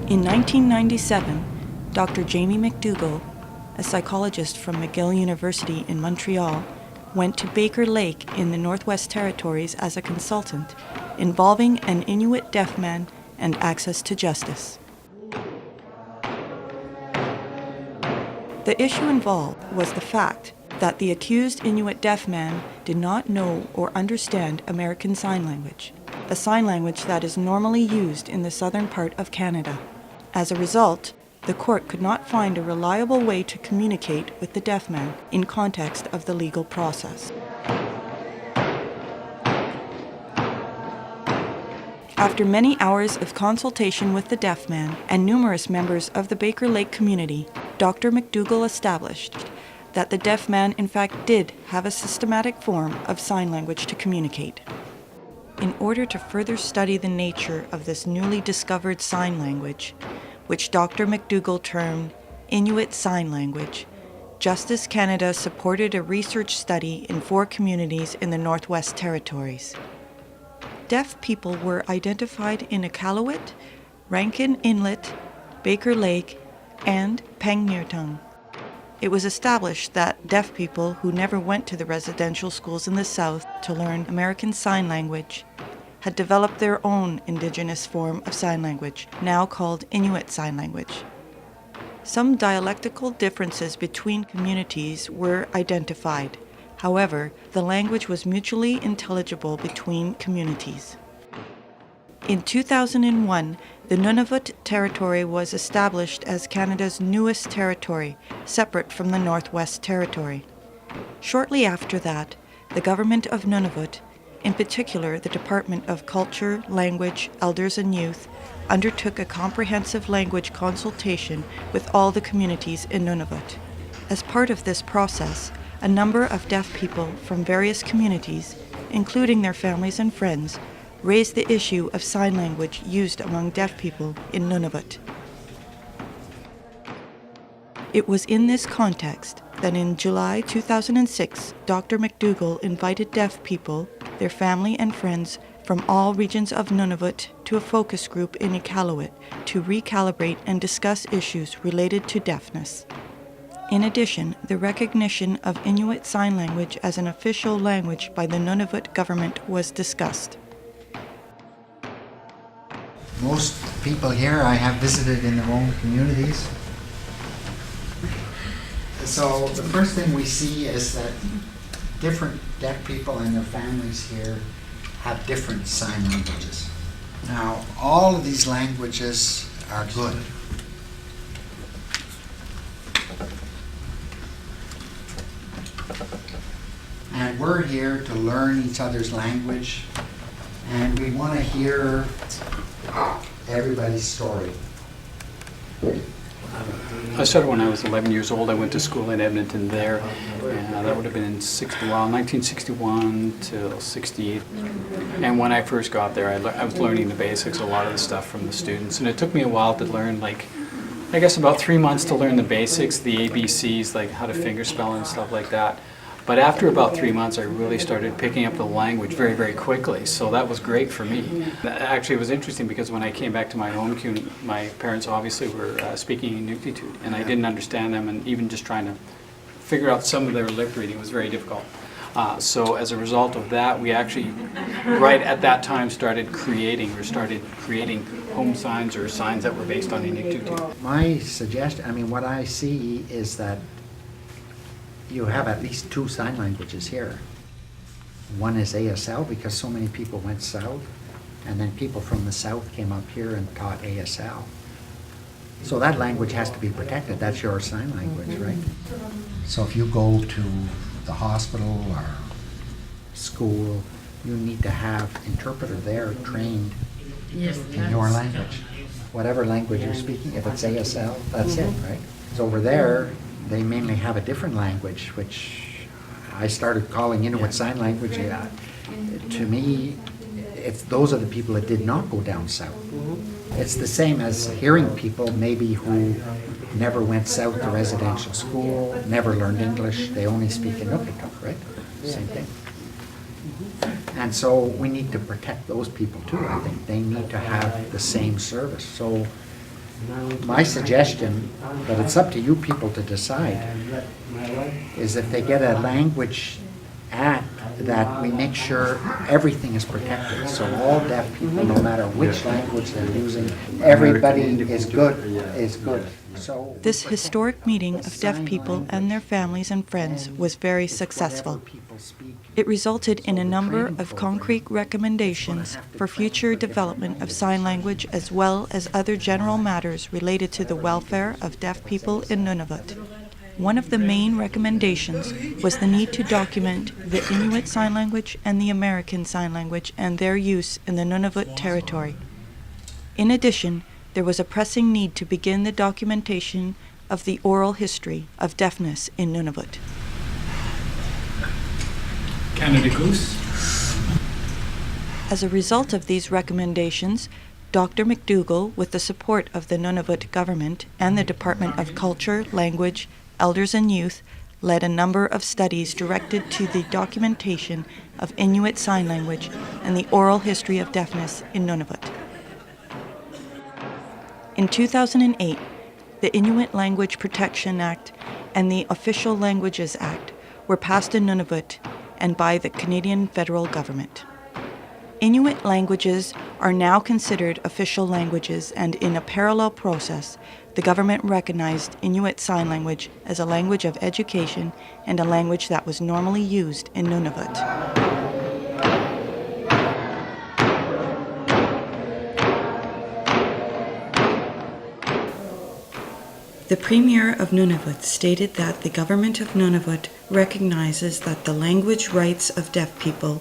In 1997, Dr. Jamie McDougall, a psychologist from McGill University in Montreal, went to Baker Lake in the Northwest Territories as a consultant, involving an Inuit deaf man and access to justice. The issue involved was the fact that the accused Inuit deaf man did not know or understand American Sign Language, a sign language that is normally used in the southern part of Canada. As a result, the court could not find a reliable way to communicate with the deaf man in context of the legal process. After many hours of consultation with the deaf man and numerous members of the Baker Lake community, Dr. McDougall established that the deaf man in fact did have a systematic form of sign language to communicate. In order to further study the nature of this newly discovered sign language, which Dr. McDougall termed Inuit Sign Language, Justice Canada supported a research study in 4 communities in the Northwest Territories. Deaf people were identified in Iqaluit, Rankin Inlet, Baker Lake, and Pangmirtung. It was established that deaf people who never went to the residential schools in the South to learn American Sign Language had developed their own Indigenous form of sign language, now called Inuit Sign Language. Some dialectical differences between communities were identified. However, the language was mutually intelligible between communities. In 2001, the Nunavut territory was established as Canada's newest territory, separate from the Northwest Territory. Shortly after that, the government of Nunavut, in particular the Department of Culture, Language, Elders and Youth, undertook a comprehensive language consultation with all the communities in Nunavut. As part of this process, a number of deaf people from various communities, including their families and friends, raised the issue of sign language used among deaf people in Nunavut. It was in this context that in July 2006, Dr. McDougall invited deaf people, their family and friends from all regions of Nunavut to a focus group in Iqaluit to recalibrate and discuss issues related to deafness. In addition, the recognition of Inuit Sign Language as an official language by the Nunavut government was discussed. Most people here I have visited in their own communities. So the first thing we see is that different deaf people and their families here have different sign languages. Now, all of these languages are good. And we're here to learn each other's language, and we want to hear everybody's story. I started when I was 11 years old. I went to school in Edmonton there, and that would have been in 1961 till 68. And when I first got there, I was learning the basics, a lot of the stuff from the students, and it took me a while to learn, I guess about 3 months to learn the basics, the ABCs, like how to fingerspell and stuff like that. But after about 3 months, I really started picking up the language very, very quickly. So that was great for me. Actually, it was interesting because when I came back to my home community, my parents obviously were speaking Inuit, and I didn't understand them, and even just trying to figure out some of their lip reading was very difficult. So as a result of that, we actually, right at that time, started creating home signs or signs that were based on Inuit. My suggestion, what I see is that you have at least 2 sign languages here. One is ASL because so many people went south, and then people from the south came up here and taught ASL. So that language has to be protected. That's your sign language, right? So if you go to the hospital or school, you need to have interpreter there trained in your language. Whatever language you're speaking, if it's ASL, that's it, right? So over there, they mainly have a different language, which I started calling Inuit Sign Language. To me, those are the people that did not go down south. It's the same as hearing people maybe who never went south to residential school, never learned English, they only speak Inuktitut, right? Same thing. And so we need to protect those people too, I think. They need to have the same service. So My suggestion, but it's up to you people to decide, is if they get a language act that we make sure everything is protected. So all deaf people, no matter which language they're using, everybody is good. So This historic meeting of deaf people and their families and friends was very successful. It resulted in a number of concrete recommendations for future development of sign language as well as other general matters related to the welfare of deaf people in Nunavut. One of the main recommendations was the need to document the Inuit Sign Language and the American Sign Language and their use in the Nunavut territory. In addition, there was a pressing need to begin the documentation of the oral history of deafness in Nunavut. Canada Goose. As a result of these recommendations, Dr. McDougall, with the support of the Nunavut government and the Department of Culture, Language, Elders and Youth, led a number of studies directed to the documentation of Inuit Sign Language and the oral history of deafness in Nunavut. In 2008, the Inuit Language Protection Act and the Official Languages Act were passed in Nunavut and by the Canadian federal government. Inuit languages are now considered official languages, and in a parallel process, the government recognized Inuit Sign Language as a language of education and a language that was normally used in Nunavut. The Premier of Nunavut stated that the government of Nunavut recognizes that the language rights of deaf people,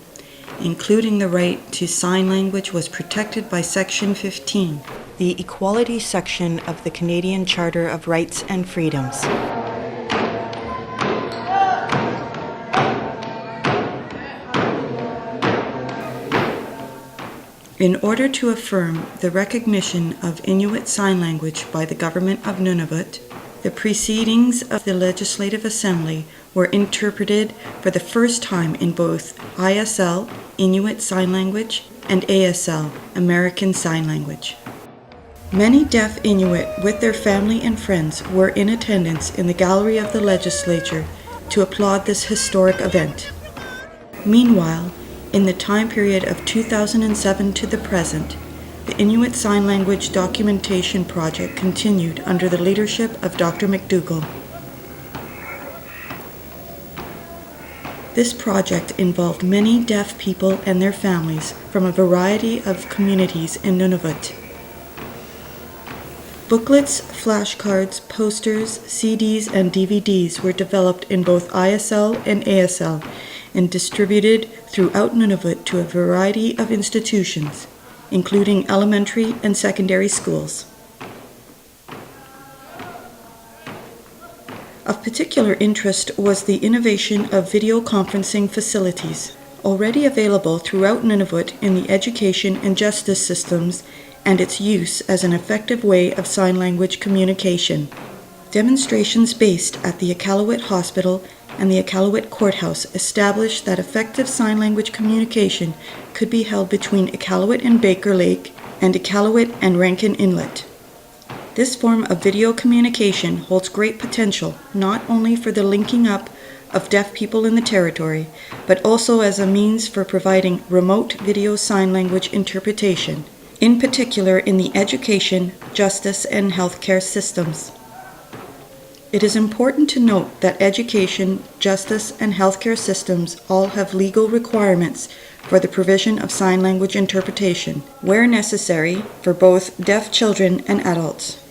including the right to sign language, was protected by Section 15, the Equality section of the Canadian Charter of Rights and Freedoms. In order to affirm the recognition of Inuit Sign Language by the government of Nunavut, the proceedings of the Legislative Assembly were interpreted for the first time in both ISL, Inuit Sign Language, and ASL, American Sign Language. Many deaf Inuit with their family and friends were in attendance in the gallery of the legislature to applaud this historic event. Meanwhile, in the time period of 2007 to the present, the Inuit Sign Language documentation project continued under the leadership of Dr. McDougall. This project involved many deaf people and their families from a variety of communities in Nunavut. Booklets, flashcards, posters, CDs, and DVDs were developed in both ISL and ASL and distributed throughout Nunavut to a variety of institutions, including elementary and secondary schools. Of particular interest was the innovation of video conferencing facilities, already available throughout Nunavut in the education and justice systems, and its use as an effective way of sign language communication. Demonstrations based at the Iqaluit Hospital and the Iqaluit Courthouse established that effective sign language communication could be held between Iqaluit and Baker Lake and Iqaluit and Rankin Inlet. This form of video communication holds great potential not only for the linking up of deaf people in the territory, but also as a means for providing remote video sign language interpretation, in particular in the education, justice, and healthcare systems. It is important to note that education, justice, and healthcare systems all have legal requirements for the provision of sign language interpretation, where necessary, for both deaf children and adults.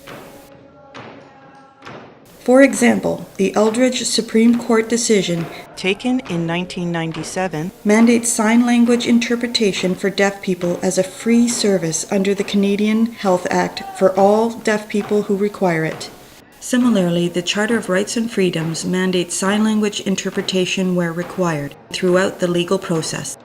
For example, the Eldridge Supreme Court decision, taken in 1997, mandates sign language interpretation for deaf people as a free service under the Canadian Health Act for all deaf people who require it. Similarly, the Charter of Rights and Freedoms mandates sign language interpretation where required throughout the legal process.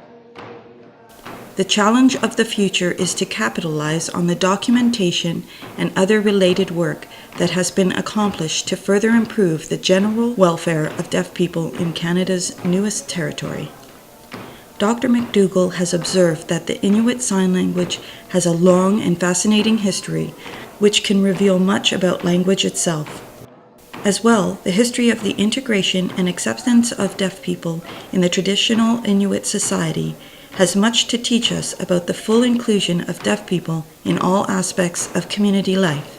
The challenge of the future is to capitalize on the documentation and other related work that has been accomplished to further improve the general welfare of deaf people in Canada's newest territory. Dr. McDougall has observed that the Inuit Sign Language has a long and fascinating history which can reveal much about language itself. As well, the history of the integration and acceptance of deaf people in the traditional Inuit society has much to teach us about the full inclusion of deaf people in all aspects of community life.